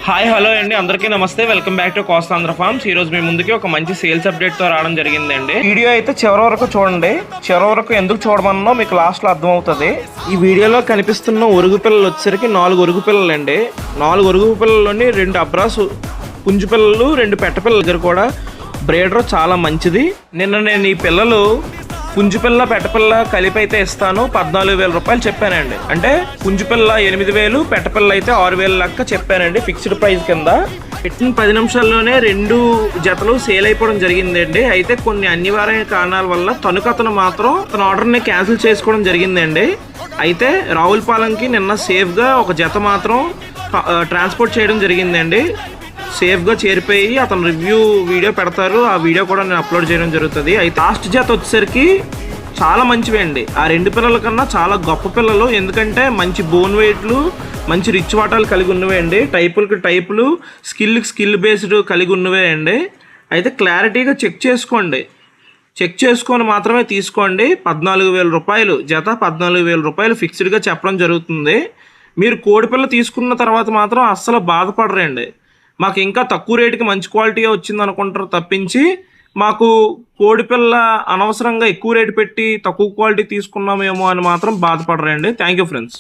Hi hello అండి, అందరికీ నమస్తే. Welcome back to Kostandhra farms. ఈ రోజు మీ ముందుకి ఒక మంచి సేల్స్ అప్డేట్ తో రావడం జరిగిందండి. వీడియో అయితే చివరి వరకు చూడండి. చివరి వరకు ఎందుకు చూడమన్నో మీకు లాస్ట్ లో అర్థమవుతుంది. ఈ వీడియోలో కనిపిస్తున్న ఒరుగు పిల్లలు వచ్చేసరికి 4 ఒరుగు పిల్లలండి. 4 ఒరుగు పిల్లల్లోని 2 అబ్రాసు పుంజు పిల్లలు, 2 పెట్ట పిల్లల దగ్గర కూడా బ్రీడర్ చాలా మంచిది. నిన్న నేను ఈ పిల్లలు పుంజుపిల్ల పెట్టపిల్ల కలిపి అయితే ఇస్తాను 14,000 రూపాయలు చెప్పానండి. అంటే పుంజుపిల్ల 8,000, పెట్టపిల్ల అయితే 6,000 లెక్క చెప్పానండి ఫిక్స్డ్ ప్రైస్ కింద. పెట్టిన 10 నిమిషాల్లోనే 2 జతలు సేల్ అయిపోవడం జరిగిందండి. అయితే కొన్ని అనివార్య కారణాల వల్ల తను మాత్రం తన ఆర్డర్ని క్యాన్సిల్ చేసుకోవడం జరిగిందండి. అయితే రావులపాలెంకి నిన్న సేఫ్గా ఒక జత మాత్రం ట్రాన్స్పోర్ట్ చేయడం జరిగిందండి. సేఫ్గా చేరిపోయి అతను రివ్యూ వీడియో పెడతారు, ఆ వీడియో కూడా నేను అప్లోడ్ చేయడం జరుగుతుంది. అయితే లాస్ట్ జత వచ్చేసరికి చాలా మంచివి అండి. ఆ 2 పిల్లల కన్నా చాలా గొప్ప పిల్లలు. ఎందుకంటే మంచి బోన్ వెయిట్లు, మంచి రిచ్ వాటాలు కలిగి ఉన్నవే అండి. టైపులు స్కిల్ బేస్డ్ కలిగి ఉన్నవే అండి. అయితే క్లారిటీగా చెక్ చేసుకోండి. చెక్ చేసుకొని మాత్రమే తీసుకోండి. 14,000 రూపాయలు జత, 14,000 రూపాయలు ఫిక్స్డ్గా చెప్పడం జరుగుతుంది. మీరు కోడిపిల్ల తీసుకున్న తర్వాత మాత్రం అస్సలు బాధపడరండి. మాకు ఇంకా తక్కువ రేటుకి మంచి క్వాలిటీ వచ్చింది అనుకుంటారు తప్పించి, మాకు కోడిపిల్ల అనవసరంగా ఎక్కువ రేటు పెట్టి తక్కువ క్వాలిటీ తీసుకున్నామేమో అని మాత్రం బాధపడరండి. Thank you friends.